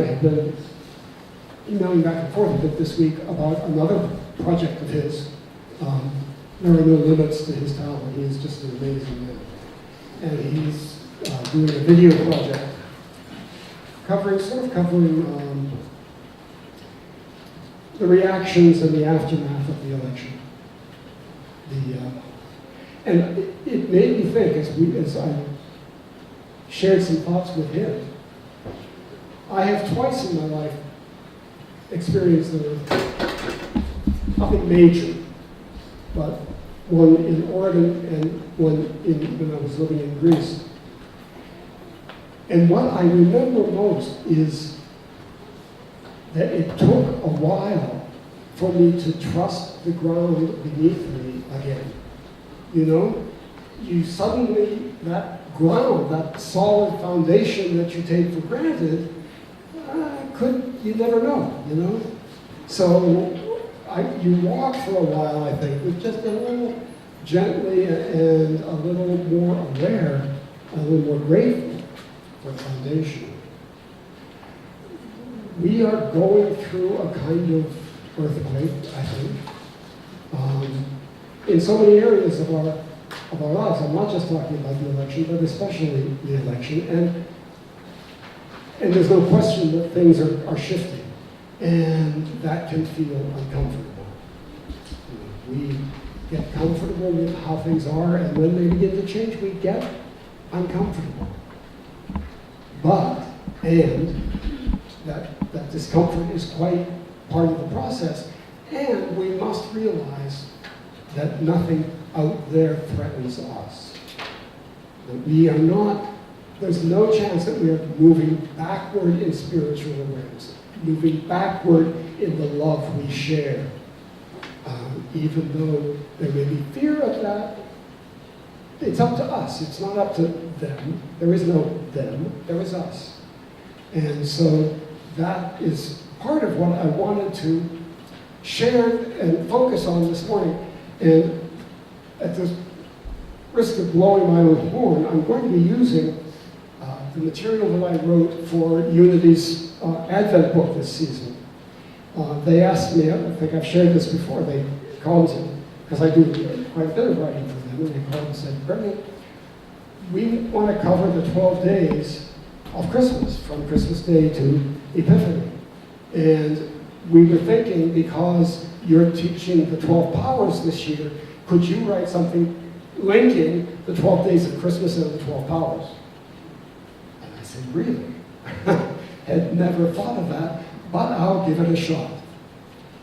have been emailing back and forth a bit this week about another project of his. There are no limits to his talent. He is just an amazing man. And he's doing a video project covering the reactions and the aftermath of the election. And it made me think, as I shared some thoughts with him, I have twice in my life experienced nothing major, but one in Oregon and one when I was living in Greece. And what I remember most is that it took a while for me to trust the ground beneath me again. You know, you suddenly, that ground, that solid foundation that you take for granted, you never know, you know? So you walk for a while, I think, with just a little gently and a little more aware, a little more grateful for the foundation. We are going through a kind of earthquake, I think, in so many areas of our lives. I'm not just talking about the election, but especially the election. And there's no question that things are shifting, and that can feel uncomfortable. We get comfortable with how things are, and when they begin to change, we get uncomfortable. And that discomfort is quite part of the process, and we must realize that nothing out there threatens us. That we are not, there's no chance that we are moving backward in spiritual awareness, moving backward in the love we share. Even though there may be fear of that, it's up to us. It's not up to them. There is no them, there is us. And so that is part of what I wanted to share and focus on this morning. And at the risk of blowing my own horn, I'm going to be using the material that I wrote for Unity's Advent book this season. They asked me, I think I've shared this before, they called me, because I do quite a bit of writing for them, and they called and said, Brendan, we want to cover the 12 days of Christmas, from Christmas Day to Epiphany. And we were thinking, because you're teaching the 12 powers this year, could you write something linking the 12 days of Christmas and the 12 powers? And I said, really? Had never thought of that, but I'll give it a shot.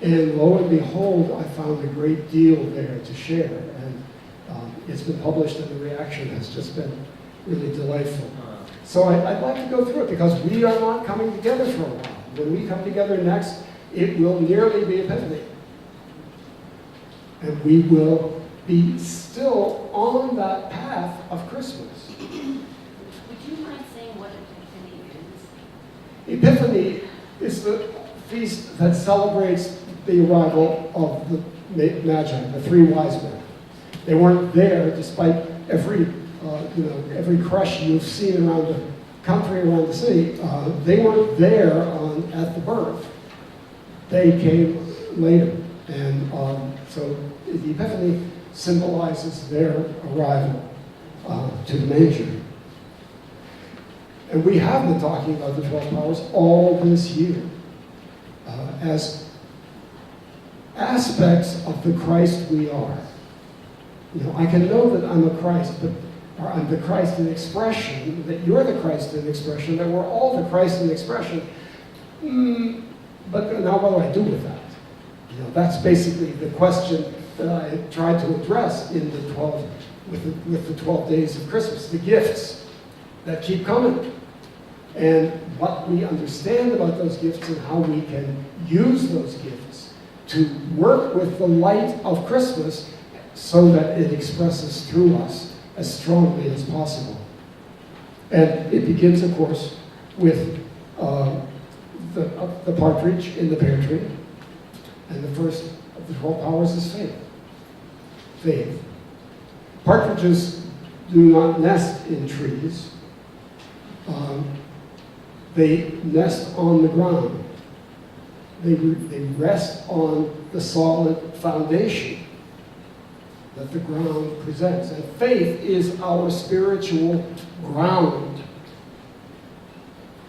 And lo and behold, I found a great deal there to share. And it's been published, and the reaction has just been really delightful. So I'd like to go through it, because we are not coming together for a while. When we come together next, it will nearly be Epiphany. And we will be still on that path of Christmas. Would you mind saying what Epiphany is? Epiphany is the feast that celebrates the arrival of the Magi, the three wise men. They weren't there, despite every crush you've seen around the country, around the city. They weren't there at the birth. They came later, and so the Epiphany symbolizes their arrival to the manger. And we have been talking about the 12 powers all this year as aspects of the Christ we are. You know, I can know that I'm a Christ, or I'm the Christ in expression, that you're the Christ in expression, that we're all the Christ in expression. But now what do I do with that? You know, that's basically the question that I tried to address in the 12, with the 12 days of Christmas, the gifts that keep coming. And what we understand about those gifts and how we can use those gifts to work with the light of Christmas so that it expresses through us as strongly as possible. And it begins, of course, with the partridge in the pear tree. And the first of the 12 powers is faith. Faith. Partridges do not nest in trees. They nest on the ground. They rest on the solid foundation that the ground presents. And faith is our spiritual ground.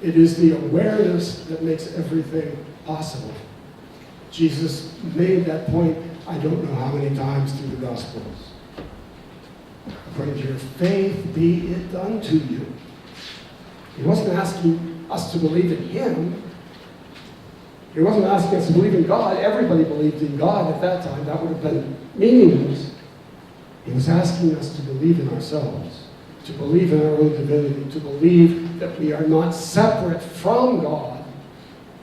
It is the awareness that makes everything possible. Jesus made that point, I don't know how many times through the Gospels. According to your faith, be it done to you. He wasn't asking us to believe in him. He wasn't asking us to believe in God. Everybody believed in God at that time. That would have been meaningless. He was asking us to believe in ourselves, to believe in our own divinity, to believe that we are not separate from God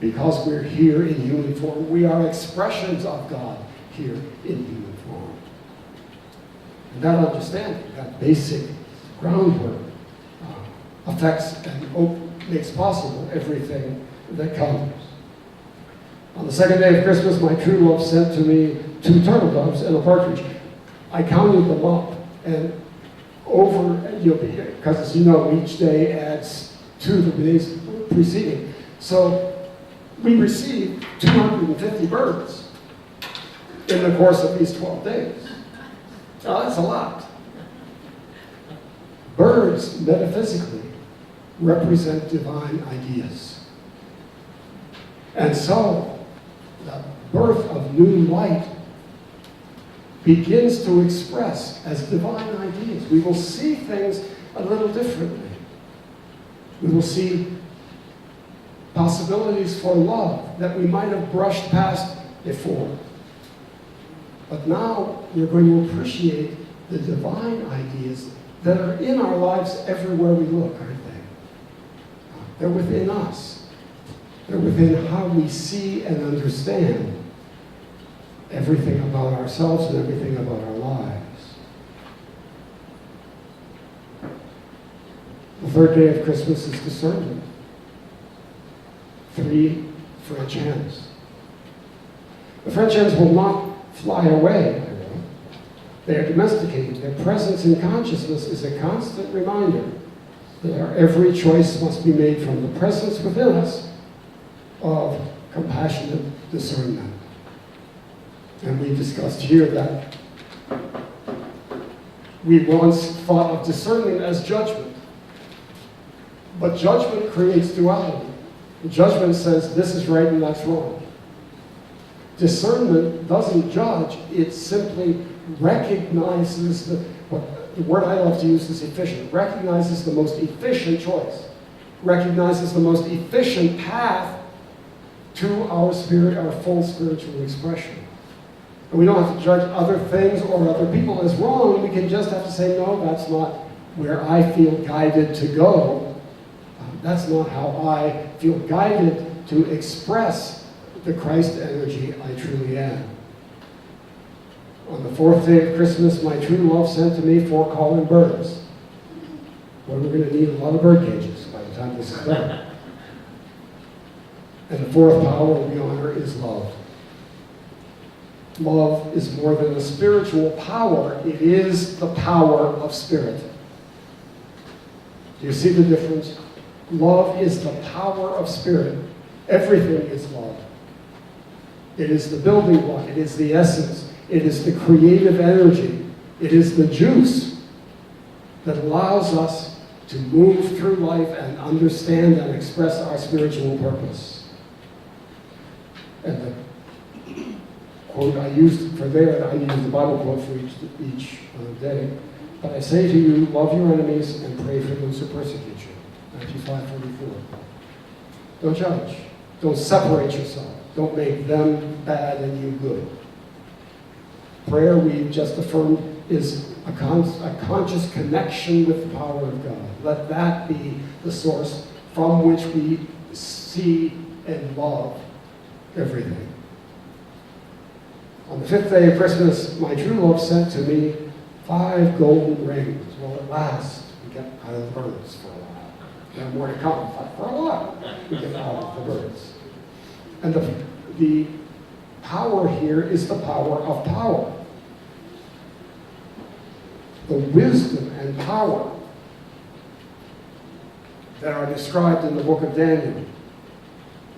because we're here in human form. We are expressions of God here in human form. And that understanding, that basic groundwork, affects and makes possible everything that comes. On the second day of Christmas, my true love sent to me 2 turtle doves and a partridge. I counted them up, and because as you know, each day adds to the days preceding. So we received 250 birds in the course of these 12 days. Now, that's a lot. Birds, metaphysically, represent divine ideas. And so, the birth of new light begins to express as divine ideas. We will see things a little differently. We will see possibilities for love that we might have brushed past before. But now we're going to appreciate the divine ideas that are in our lives everywhere we look, aren't they? They're within us. They're within how we see and understand everything about ourselves and everything about our lives. The third day of Christmas is discernment. 3 French hens. The French hens will not fly away. They are domesticated. Their presence in consciousness is a constant reminder that our every choice must be made from the presence within us of compassionate discernment. And we discussed here that we once thought of discernment as judgment. But judgment creates duality. Judgment says this is right and that's wrong. Discernment doesn't judge, it simply recognizes the word I love to use is efficient, recognizes the most efficient choice, recognizes the most efficient path to our spirit, our full spiritual expression. And we don't have to judge other things or other people as wrong. We can just have to say, no, that's not where I feel guided to go. That's not how I feel guided to express the Christ energy I truly am. On the 4th day of Christmas, my true love sent to me 4 calling birds. Well, we're going to need a lot of bird cages by the time this is done. And the 4th power we honor is love. Love is more than a spiritual power. It is the power of spirit. Do you see the difference? Love is the power of spirit. Everything is love. It is the building block. It is the essence. It is the creative energy. It is the juice that allows us to move through life and understand and express our spiritual purpose. And the quote I used for there, I used the Bible quote for each day. But I say to you, love your enemies and pray for those who persecute you. Matthew 5:44. Don't judge. Don't separate yourself. Don't make them bad and you good. Prayer, we just affirmed, is a conscious connection with the power of God. Let that be the source from which we see and love everything. On the 5th day of Christmas, my true love sent to me 5 golden rings. Well, at last, we get out of the birds for a while. There are more to come, but for a while, we get out of the birds. And the power here is the power of power. The wisdom and power that are described in the book of Daniel,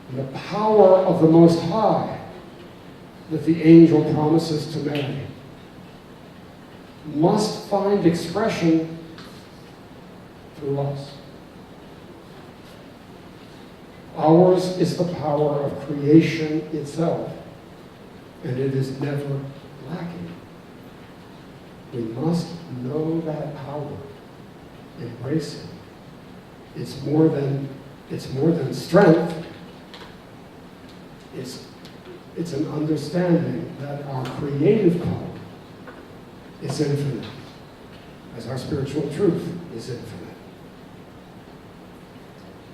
and the power of the Most High that the angel promises to Mary, must find expression through us. Ours is the power of creation itself, and it is never lacking. We must know that power, embrace it. It's more than strength. It's an understanding that our creative power is infinite, as our spiritual truth is infinite.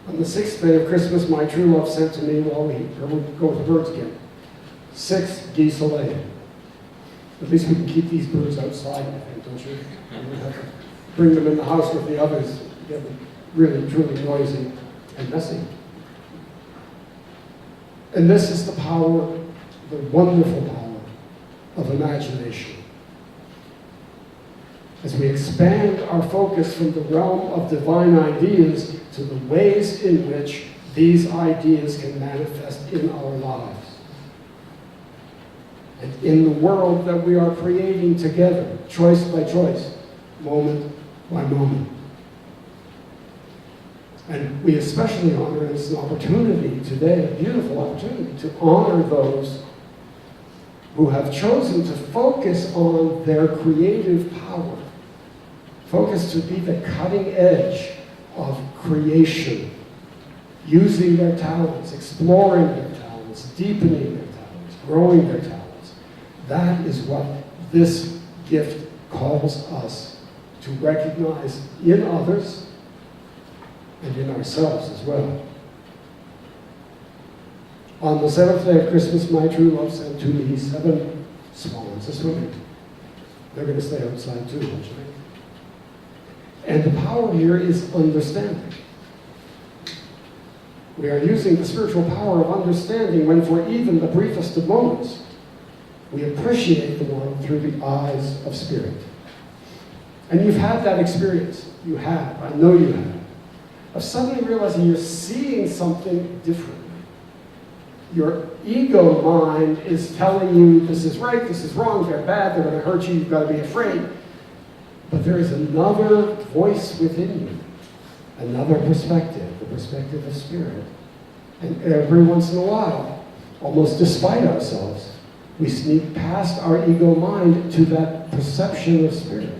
On the 6th day of Christmas, my true love sent to me, well, we'll go with the birds again. 6 geese a laying. At least we can keep these birds outside, I think, don't you? We don't have to bring them in the house with the others, get them really, truly noisy and messy. And this is the power, the wonderful power of imagination. As we expand our focus from the realm of divine ideas to the ways in which these ideas can manifest in our lives. And in the world that we are creating together, choice by choice, moment by moment. And we especially honor, and it's an opportunity today, a beautiful opportunity, to honor those who have chosen to focus on their creative power. Focus to be the cutting edge of creation, using their talents, exploring their talents, deepening their talents, growing their talents. That is what this gift calls us to recognize in others and in ourselves as well. On the 7th day of Christmas, my true love sent to me 7 swans a swimming. They're going to stay outside too, won't you? And the power here is understanding. We are using the spiritual power of understanding when, for even the briefest of moments, we appreciate the world through the eyes of spirit. And you've had that experience. You have. I know you have. Of suddenly realizing you're seeing something different. Your ego mind is telling you this is right, this is wrong, they're bad, they're going to hurt you, you've got to be afraid. But there is another voice within you, another perspective, the perspective of spirit. And every once in a while, almost despite ourselves, we sneak past our ego mind to that perception of spirit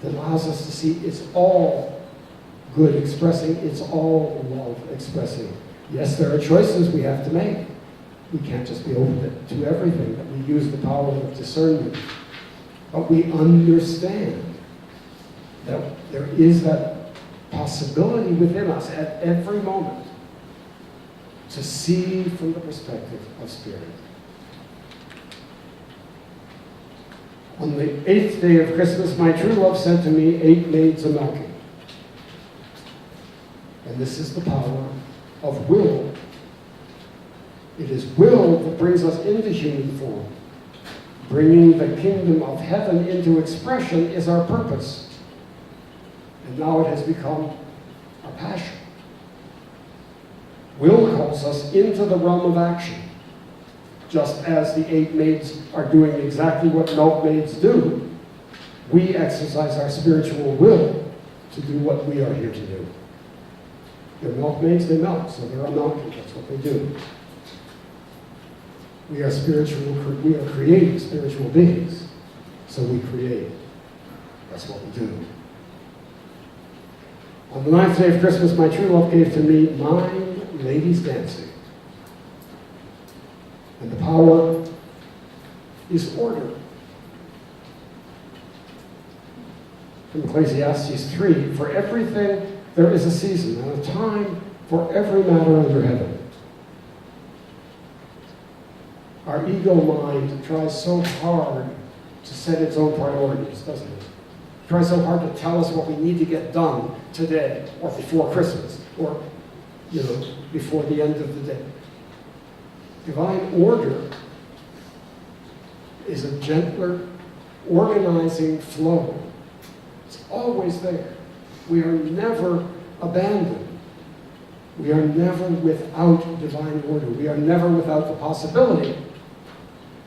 that allows us to see it's all good expressing, it's all love expressing. Yes, there are choices we have to make. We can't just be open to everything, that we use the power of discernment. But we understand that there is that possibility within us at every moment to see from the perspective of spirit. On the 8th day of Christmas, my true love sent to me 8 maids a milking. And this is the power of will. It is will that brings us into human form. Bringing the kingdom of heaven into expression is our purpose. And now it has become our passion. Will calls us into the realm of action. Just as the 8 maids are doing exactly what milkmaids do, we exercise our spiritual will to do what we are here to do. They're milkmaids, they milk, so they're a milking, that's what they do. We are creating spiritual beings, so we create. That's what we do. On the 9th day of Christmas, my true love gave to me 9 ladies dancing. And the power is order. From Ecclesiastes 3, for everything there is a season and a time for every matter under heaven. Our ego mind tries so hard to set its own priorities, doesn't it? It tries so hard to tell us what we need to get done today, or before Christmas, or, before the end of the day. Divine order is a gentler, organizing flow. It's always there. We are never abandoned. We are never without divine order. We are never without the possibility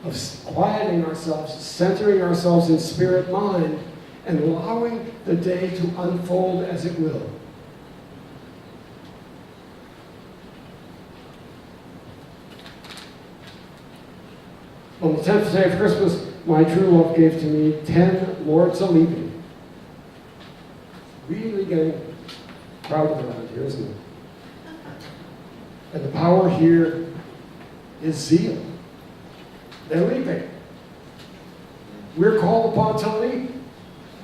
of quieting ourselves, centering ourselves in spirit, mind, and allowing the day to unfold as it will. On the 10th day of Christmas, my true love gave to me 10 lords a-leaping. Really getting crowded around here, isn't it? And the power here is zeal. They're leaping. We're called upon to leap.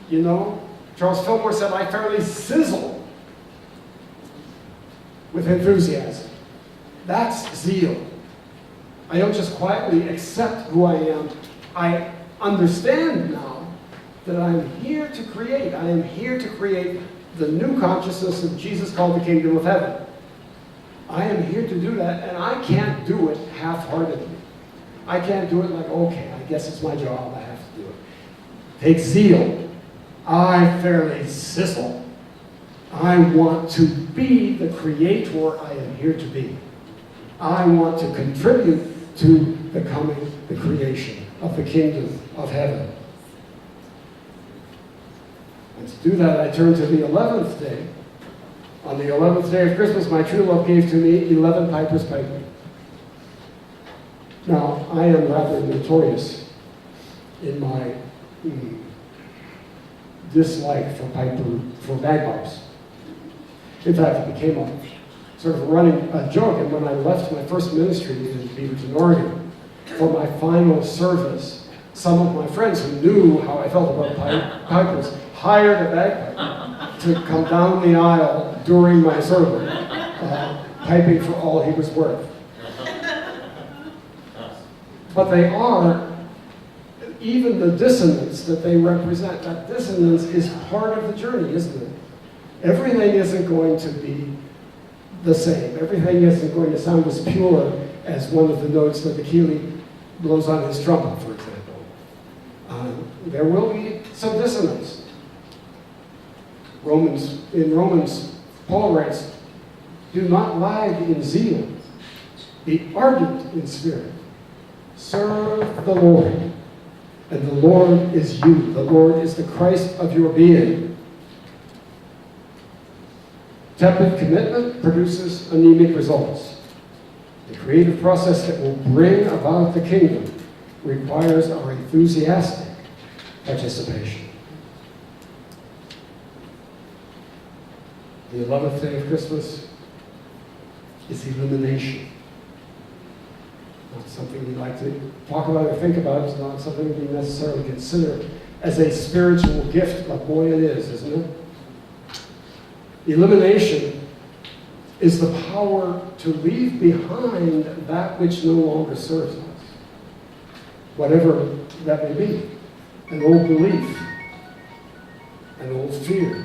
You know, Charles Fillmore said, I fairly sizzle with enthusiasm. That's zeal. I don't just quietly accept who I am. I understand now that I'm here to create. I am here to create the new consciousness that Jesus called the kingdom of heaven. I am here to do that, and I can't do it half-heartedly. I can't do it like, okay, I guess it's my job, I have to do it. Take zeal. I fairly sizzle. I want to be the creator I am here to be. I want to contribute to becoming the creation of the kingdom of heaven. And to do that, I turn to the 11th day. On the 11th day of Christmas, my true love gave to me 11 pipers piping. Now, I am rather notorious in my dislike for bagpipes. In fact, it became a sort of running joke. And when I left my first ministry in Beaverton, Oregon, for my final service, some of my friends who knew how I felt about pipers hired a bagpipe to come down the aisle during my sermon, piping for all he was worth. But they are, even the dissonance that they represent, that dissonance is part of the journey, isn't it? Everything isn't going to be the same. Everything isn't going to sound as pure as one of the notes that the Keeley blows on his trumpet, for example. There will be some dissonance. In Romans, Paul writes, do not lag in zeal. Be ardent in spirit. Serve the Lord. And the Lord is you. The Lord is the Christ of your being. Tepid commitment produces anemic results. The creative process that will bring about the kingdom requires our enthusiastic participation. The 11th day of Christmas is illumination. Not something we like to talk about or think about. It's not something we necessarily consider as a spiritual gift, but boy it is, isn't it? Illumination is the power to leave behind that which no longer serves us. Whatever that may be. An old belief, an old fear,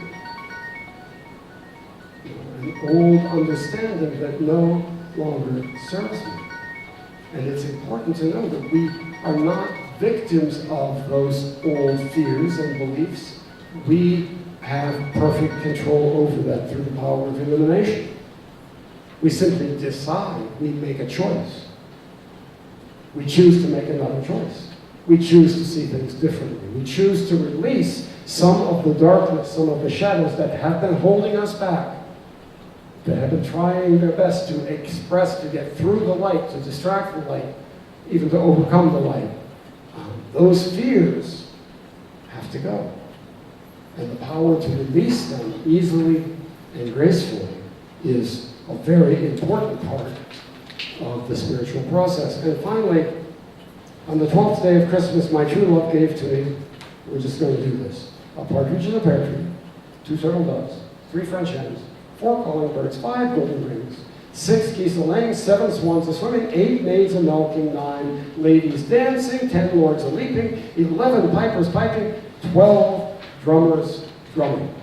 an old understanding that no longer serves me. And it's important to know that we are not victims of those old fears and beliefs. We have perfect control over that through the power of illumination. We simply decide, we make a choice. We choose to make another choice. We choose to see things differently. We choose to release some of the darkness, some of the shadows that have been holding us back, that have been trying their best to express, to get through the light, to distract the light, even to overcome the light. Those fears have to go. And the power to release them easily and gracefully is a very important part of the spiritual process. And finally, on the 12th day of Christmas, my true love gave to me, we're just going to do this, a partridge in a pear tree, 2 turtle doves, 3 French hens, 4 calling birds, 5 golden rings, 6 geese a-laying, 7 swans a-swimming, 8 maids a-milking, 9 ladies dancing, 10 lords a-leaping, 11 pipers piping, 12 drummers drumming.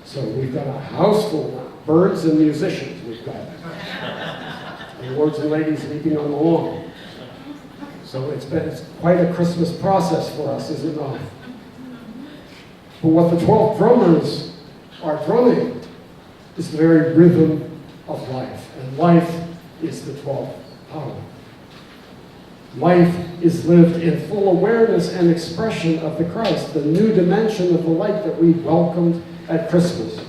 So we've got a house full now, birds and musicians we've got. And lords and ladies leaping on the lawn. So it's quite a Christmas process for us, is it not? But what the 12 drummers are drumming is the very rhythm of life. And life is the 12th power. Life is lived in full awareness and expression of the Christ, the new dimension of the light that we welcomed at Christmas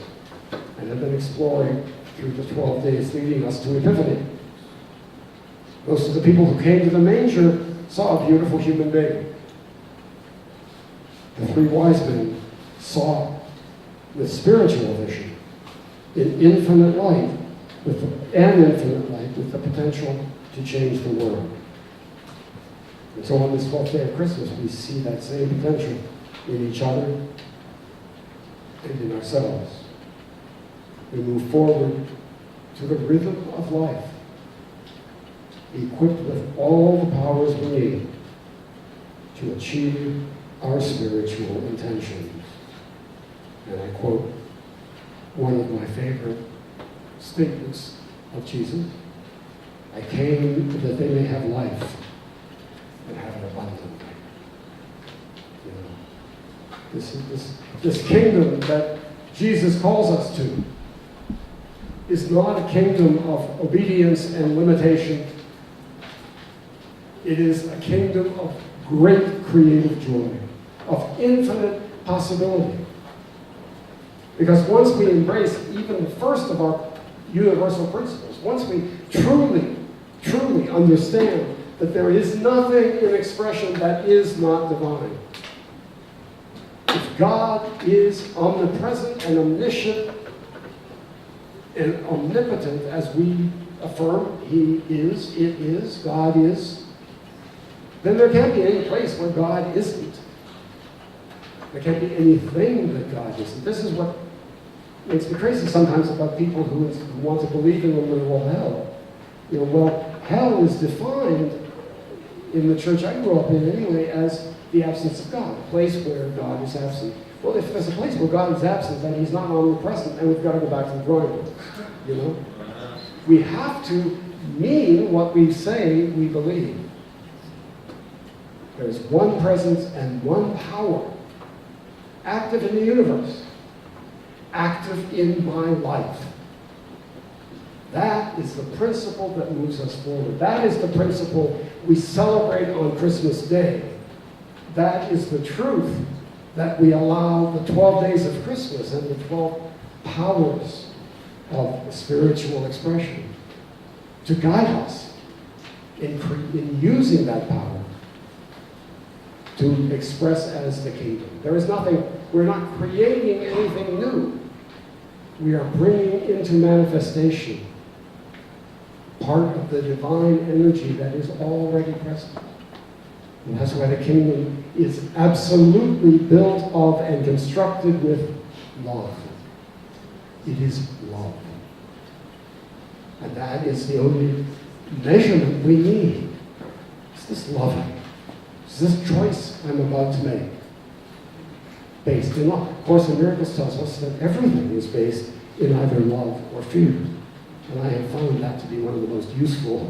and have been exploring through the 12 days leading us to Epiphany. Most of the people who came to the manger saw a beautiful human baby. The three wise men saw with spiritual vision an infinite light with the potential to change the world. And so on this 12th day of Christmas, we see that same potential in each other and in ourselves. We move forward to the rhythm of life, equipped with all the powers we need to achieve our spiritual intentions. And I quote one of my favorite statements of Jesus: I came that they may have life and have it abundantly. You know, this kingdom that Jesus calls us to is not a kingdom of obedience and limitation. It is a kingdom of great creative joy, of infinite possibility. Because once we embrace even the first of our universal principles, once we truly, truly understand that there is nothing in expression that is not divine. If God is omnipresent and omniscient and omnipotent, as we affirm He is, it is, God is, then there can't be any place where God isn't. There can't be anything that God isn't. This is what makes me crazy sometimes about people who want to believe in a literal hell. You know, well, hell is defined in the church I grew up in anyway as the absence of God, a place where God is absent. Well, if there's a place where God is absent, then He's not omnipresent, and we've got to go back to the drawing board. You know? We have to mean what we say we believe. There's one presence and one power, active in the universe, active in my life. That is the principle that moves us forward. That is the principle we celebrate on Christmas Day. That is the truth that we allow the 12 days of Christmas and the 12 powers of spiritual expression to guide us in using that power to express as the kingdom. There is nothing, we're not creating anything new. We are bringing into manifestation part of the divine energy that is already present. And that's why the kingdom is absolutely built of and constructed with love. It is love. And that is the only measurement we need. Is this loving? Is this choice I'm about to make based in love? Of course, the Miracles tells us that everything is based in either love or fear. And I have found that to be one of the most useful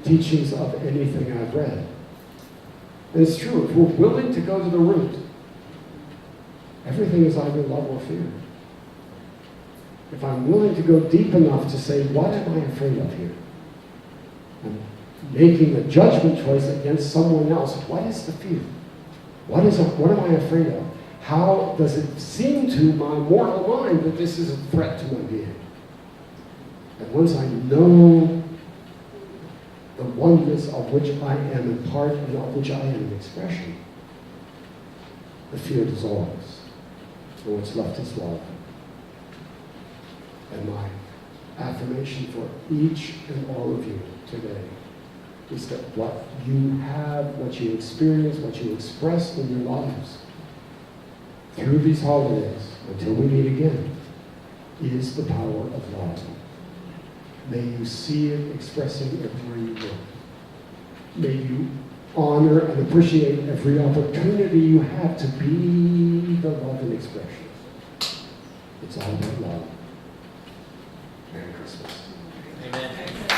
teachings of anything I've read. And it's true, if we're willing to go to the root, everything is either love or fear. If I'm willing to go deep enough to say, what am I afraid of here? I'm making a judgment choice against someone else. What is the fear? What am I afraid of? How does it seem to my mortal mind that this is a threat to my being? And once I know the oneness of which I am a part and of which I am an expression, the fear dissolves. And what's left is love. And my affirmation for each and all of you today is that what you have, what you experience, what you express in your lives through these holidays until we meet again is the power of love. May you see it expressing every word. May you honor and appreciate every opportunity you have to be the love and expression. It's all about love. Merry Christmas. Amen.